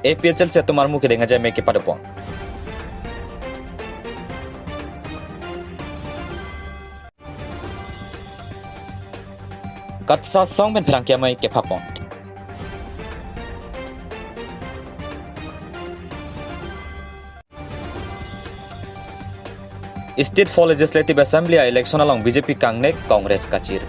APHL se tomar mu ke denga jai me ke padapon katsa song ben pherang ke mai ke phapon State for Legislative Assembly election along BJP Kangnek Congress Kachir.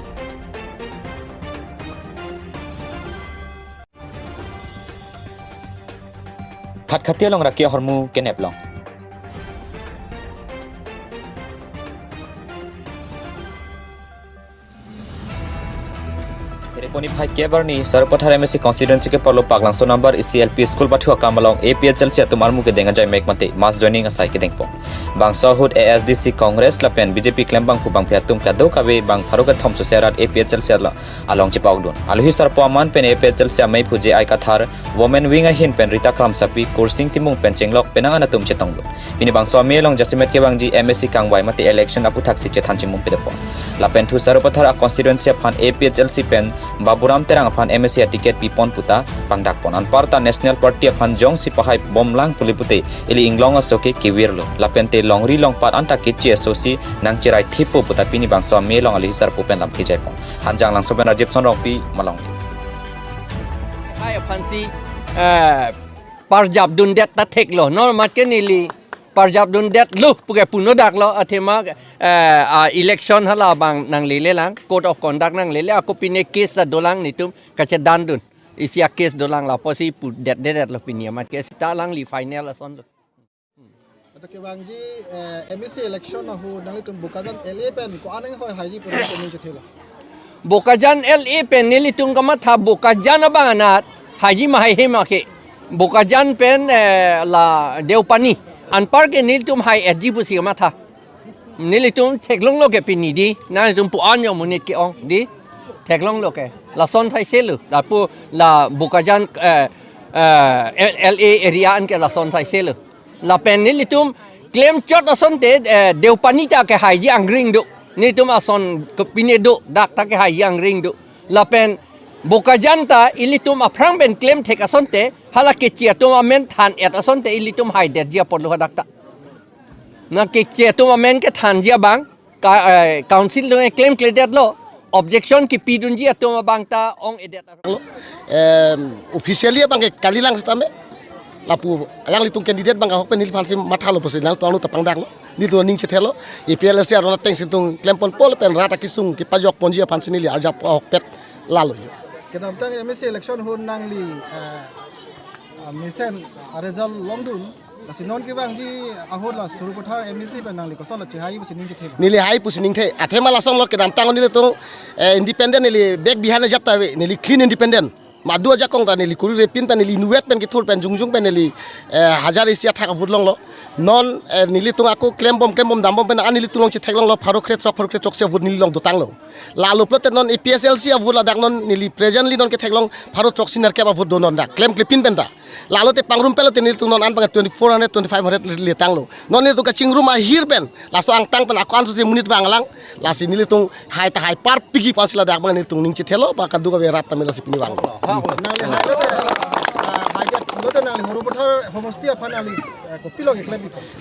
Khat khatia long rakia hormu kenep long. Tereponi phai kebarni sarpathar MSC constituency ke parlo paglangso number ECLP school pathua kamalong APHL se tumar mu ke denga jai mek mate mass joining asai ke dengpo. Bangsa hud ASDC Congress lapen BJP klem bang phubang phatum kado kabe bang pharuka thom soserat APHL se along chipau don alhi sarpo aman pen APHL se mai phuje ai kathar women wing a hin pen rita kham sapi kursing timung pen chenglok penang ana tum chetong don bini bangsa me long jasimet ke bang ji MSC kangwai mate election apu thak sip che than chimum pedepo lapen thu sarpathar a constituency phan APHL si pen Baburam terang phan MSC tiket pipon puta pangdak pon an parta national party phan jong si pahai bomlang pulipute ili inglong asoke kiwirlo lapente longri long pat anta kichi asosi nang chirai thipo puta pini bangso me long ali sar pupen lam thijai pon hanjang lang soben rajib son rong pi malong hai phansi parjab dundet ta theklo no matkenili parjab dundet lu puge puno daklo athema election hala bang nang lele lang code of conduct nang lele ako pine case sa dolang nitum kache dandun isia case dolang la posi pu det lo pinia mat case ta lang li final ason lo ke bangji MSC election na hu nang tum bukajan LA pen ko anang hoy haji pura ko ni thela bokajan LA pen nili tung kama tha bokajan abangat haji mahai hema ke bokajan pen la deupani anpar ke nil tum hai adji pusi kama tha nili tum theklong lo ke pini di na tum pu anyo munit ke ong di theklong lo ke la son thai selu da pu la bokajan LA area an ke la son thai selu la pen ni litum claim chot ason te deupani ta ke hai yang ring do ni tum ason ke pinedo dak ta ke hai yang ring do la pen bokajan ta ilitum aprang ben claim thek ason te hala ke chia tum amen than et ason te ilitum hai det dia podlo dak ta na ke chia tum amen ke than dia bang council lo claim cledet lo objection ki pidun dia tum bang ta ong edet officially bang ke kalilang stame lapu alang litung candidate bang hok pen nil phansi mathalo posi lang tonu tapang dak lo ni to ning chethelo EPL se arona teng sintung klempon pol pen rata kisung ki pajok ponji phansi nili ajap hok pet lalo yo kenam tang MSC election hun nang li misen result longdun sinon ki bang ji ahod la suru kothar MSC pen nang li kosol chi hai pusi ning chethelo nili hai pusi ning the athema la song lo kenam tang nili to independent nili back behind japta nili clean independent madu aja kong tani li kuri repin pen li nuet pen kithur pen jungjung pen li hajar isia thak budlong lo non nili tung aku claim bom dam bom pen an nili tulong chi thaklong lo pharo kret chok se bud nili long dutang lo la lo plote non EPSLC avul la dak non nili presently non ke thaklong pharo chok sinar ke ba bud donon dak claim clipin pen ta la lo te pangrum pelo te nili tung non an bang 2400 2500 li tang lo non nili tung ka chingrum a hir pen la so ang tang pen aku an so se munit wang lang la si nili tung hai ta hai par pigi pas la dak bang nili tung ning chi thelo ba ka du ka be rat tamela si pini wang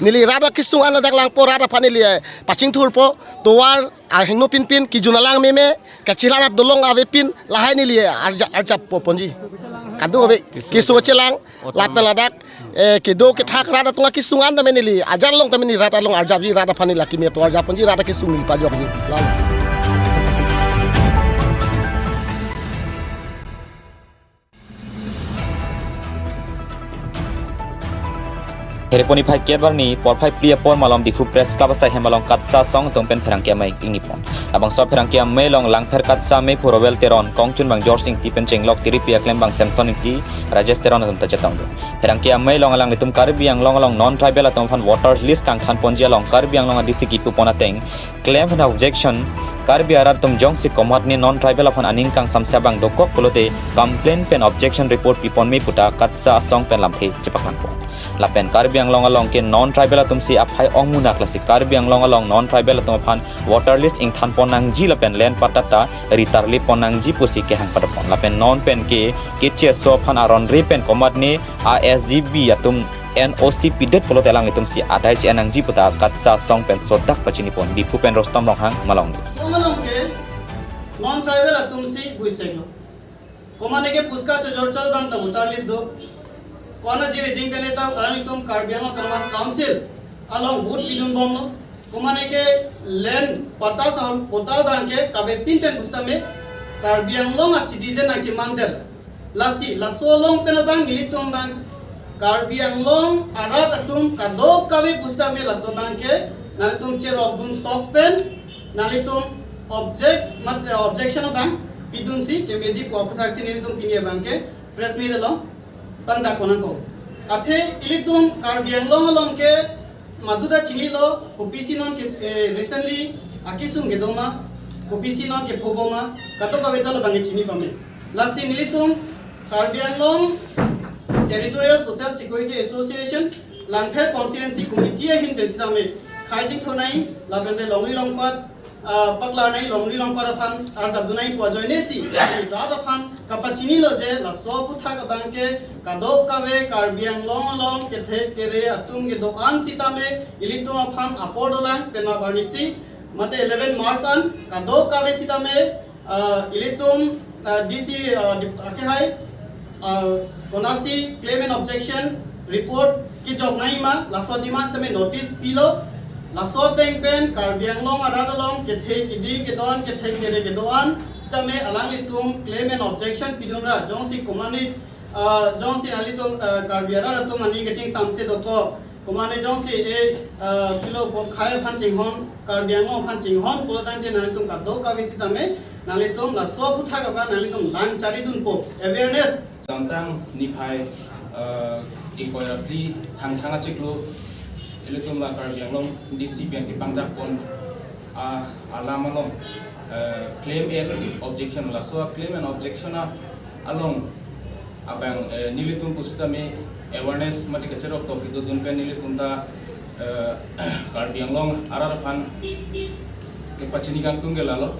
nili rada kisung ana dak lang po rada panili paching thur po towar a hengno pin pin ki junalang meme ka chilana dolong ave pin lahai nili arja po ponji kadu ave kisu chelang lapel dak ke do ke thak rada tunga kisung anda menili ajar long tamini rada long arja bi rada panila ki me to arja ponji rada kisung nil pajok ni lalu Hereponi phai kebarni por phai plia por malom difu press club sa hemalong katsa song tong pen pherangkia mai ingipon abang so pherangkia mai long lang pher katsa mai purobel teron kongchun bang George Singh tipen chenglok tiri pia klem bang Samson ki Rajesh teron atum tachatang pherangkia mai long lang litum karbiang long non tribal atom phan voters list kang than ponjia long karbiang long disi ki pupona teng claim phan objection karbi arar tum jong si komat ni non tribal aphan aning kang samsya bang dokok polote complaint pen objection report pipon me puta katsa song pen lampe chepaklan po lapen Karbi Anglong along ke non tribal atum si aphai ongmuna klasik Karbi Anglong along non tribal atum aphan water list ing than ponang ji lapen len patata ritarli ponang ji pusi ke hang padapon lapen non pen ke che so phan aron re pen komat ne ASGB atum NOC pidet polo telang itum si adai ci anang ji puta katsa song pen sodak pachini pon di pen rostam long hang malong along ke non tribal atum si buisego komane ke puska chorchol bang ta water list do kona ji reading kane ta along itum Karbi Anglong Autonomous Council along wood pidun bomno komane ke land pata sam pota bang ke kabe pinten pusta me Karbi Anglong a citizen achi mandel lasi lasolong penabang ilitum bang Karbi Anglong arat atum kadok kabe pusta me laso bang ke nalitum che robun top pen nalitum objection bang pidun si ke meji ko apathaksi nilitum pinie bang ke press meet along panda konanko athe ilitum Karbi Anglong along ke maduda chingilo opisi non ke recently akisung gedoma opisi non ke phoboma kato ka betalo bangi chini pame lasi nilitum Karbi Anglong Territorial Social Security Association Langpher Constituency Committee hin besida me khaijing thonai labende longri longpat pakla nai longri longpat aphan ardabunai pojoinesi rada aphan kapachini lo je la so putha ka bangke kadok kawe Karbi Anglong along ke the kere atum ke dokan sitame ilitum aphan apodolang pena barnisi mate 11 March an kadok kawe sitame ilitum DC ake hai konasi claim and objection report ki jog nai ma laso dimas tame notice pilo laso teng pen Karbi Anglong aradalong ke the kidi ke don ke the kere ke don stame alang litum claim and objection pidunra jongsi komani jongsi alitum Karbi aradatum ani ke ching samse dokto komani jongsi e pilo khai phan chinghon Karbi Anglong phan chinghon pulotang je nalitum kadok ka visitame nalitum laso butha ka ba nalitum lang charidun po awareness Tantang nipai ikoyapli thang ciklu ilitum la Karbi Anglong DC pian ki pangdak pon alamalong claim and objection la so claim and objection along abang nilitum pustame awareness mati kachero to kitu dun pen nilitum ta Karbi Anglong araraphan ke pachini gang tungelalo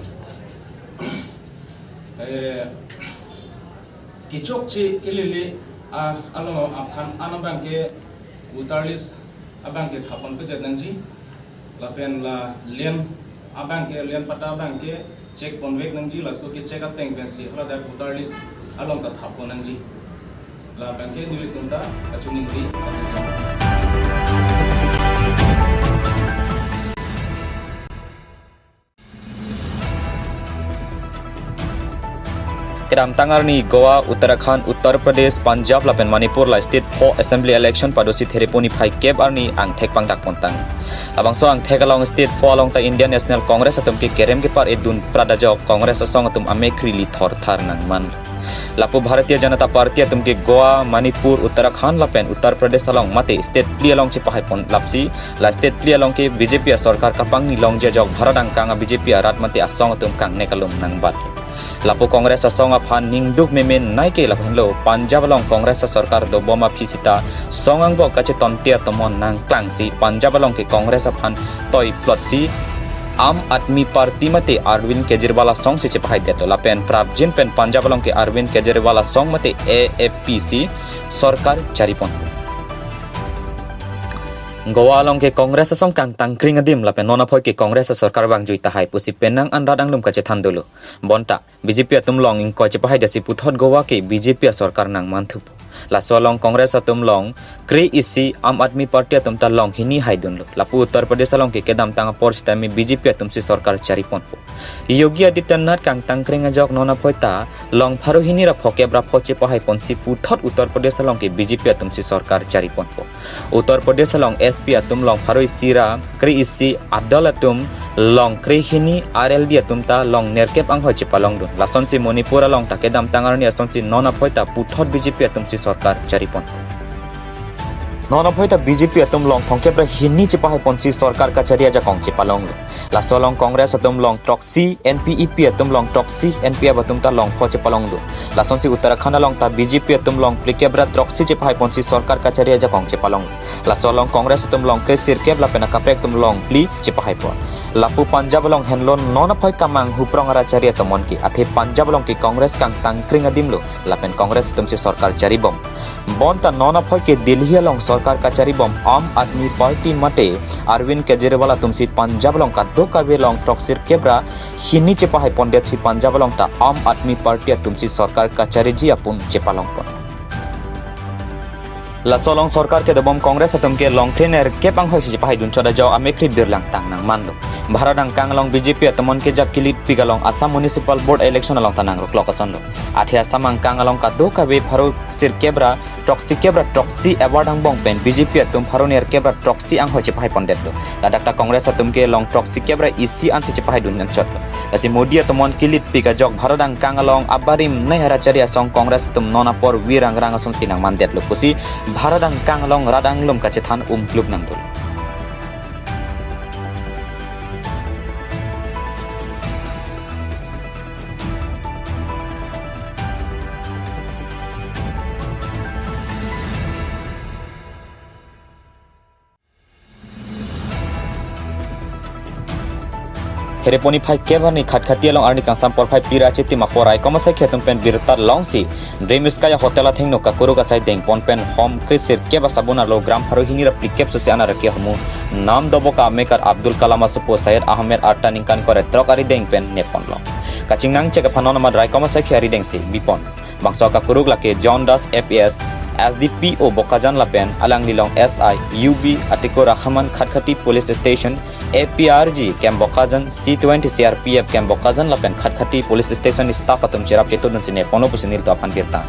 kichok chi kelele alo aphan anabang ke utalis abang ke thapon pe janji la pen la len abang ke len pata abang ke check ponvek nangji la so ke check ateng pen si hala da utalis along ta thapon nangji la bang ke nilitum ta achuning ri Kedam tangar ni Goa, Uttarakhand, Uttar Pradesh, Punjab lapen Manipur la state 4 assembly election padosi thereponi phai kep arni ang thek pangdak pontang. Abang so ang thek along state 4 along ta Indian National Congress atum ke kerem ke par edun pradajok Congress asong atum amekri li thor thar nang man. Lapu Bharatiya Janata Party atum ke Goa, Manipur, Uttarakhand lapen Uttar Pradesh along mate state pli along che pahai pon lapsi la state pli along ke BJP sarkar kapang ni long je jok bharadang kang BJP arat mate asong atum kang nekalum nang bat. Lapo Kongres asong aphan ningduk memen naike laphan lo Punjab along Kongres sarkar do boma fisita songang bo kache tontia tomon nang klangsi Punjab along ke Kongres aphan toy plot si Aam Aadmi Party mate Arvind Kejriwal song se chepahai deto lapen Prabjin pen Punjab along ke Arvind Kejriwal song mate AFPC sarkar charipon Goa along ke Kongres asong kang tangkring adim lapen nona phoi ke Kongres sarkar bang jui tahai pusi penang anradang lum kache thandulu bonta BJP atum long ing ko chepahai dasi puthot Goa ke BJP sarkar nang manthup la solong Kongres atum long kre isi Aam Aadmi Party atum ta long hini haidunlu lapu Uttar Pradesh along ke kedam tang por stami BJP atum si sarkar charipon Yogi Adityanath kang tangkring ajok nona phoi ta long pharu hini ra phoke bra phoche pahai ponsi puthot Uttar Pradesh along ke BJP atum si sarkar charipon Uttar Pradesh along SP atum long pharoi sira kri isi adal atum long kri hini RLD atum ta long nerkep ang hoi chipalong dun lason si Manipur along ta kedam tangar ni ason si nona phoita puthot BJP atum si sarkar charipon nona phoita BJP atum long thongkep ra hini chipahai ponsi sarkar kacharia ja kong chipalong la solong Kongres atum long troksi NPEP atum long troksi NPF atum ta long pho chepalong du la sonsi Uttarakhand long ta BJP atum long plikebra troksi chepai ponsi sarkar kachari aja kong chepalong la solong Kongres atum long kesir keb la pena kaprek tum long pli chepai pon lapu Punjab long henlon nona phoi kamang huprong arachari atomon ki athe Punjab long ki Kongres kang tangkring adimlo la pen Kongres atum si sarkar chari bom bonta nona phoi ke Delhi long sarkar kachari bom Aam Aadmi Party mate Arvind Kejriwal atum si Punjab long ka do kabe long troksir kebra hini chepai pondet si Punjab long ta Aam Aadmi Party atum si sarkar kachari ji apun chepalong pon la solong sarkar ke dobom Kongres atum ke long trainer ke pang hoi si chepai dun choda jaw amekri birlang tang nang manlo Bharadang kanglong BJP atamon ke jab kilit pigalong Assam Municipal Board election along tanang rok lokason lo athi Assam ang kangalong ka do kabe pharo sir kebra troksi award ang bong pen BJP atum pharo ner kebra troksi ang hoi chepai pondet lo ladakta Kongres atum ke long troksi kebra isi an si chepai dun chot lo asi Modi atamon kilit piga jok Bharadang kangalong abarim nai harachari asong Kongres atum nonapor wirang rang ason sinang mandet lo kusi Bharadang kangalong radang lum kacethan klub nang dul Hereponi phai kebani khatkhati long arni kangsam por phai pira chiti maporai komasai khetum pen birtar long si Dreamskaya hotel athengno kakuru ka sai deng pon pen home krisir keba sabuna lo gram pharo hini ra plikep sosiana rakhe hamu nam dobo ka maker Abdul Kalam asupo Syed Ahmed Arta ningkan kore trokari deng pen nepon lo kachingnang cheka phanon ma rai komasai khari deng si bipon bangso ka kurug lake John Das APS SDPO Bokajan Lapen Alang Lilong SI UB Atiko Rahman Khatkhati Police Station APRG Camp Bokajan C20 CRPF Camp Bokajan Lapen Khatkhati Police Station staff atum cherap chetun sine pono pusinil to aphan birta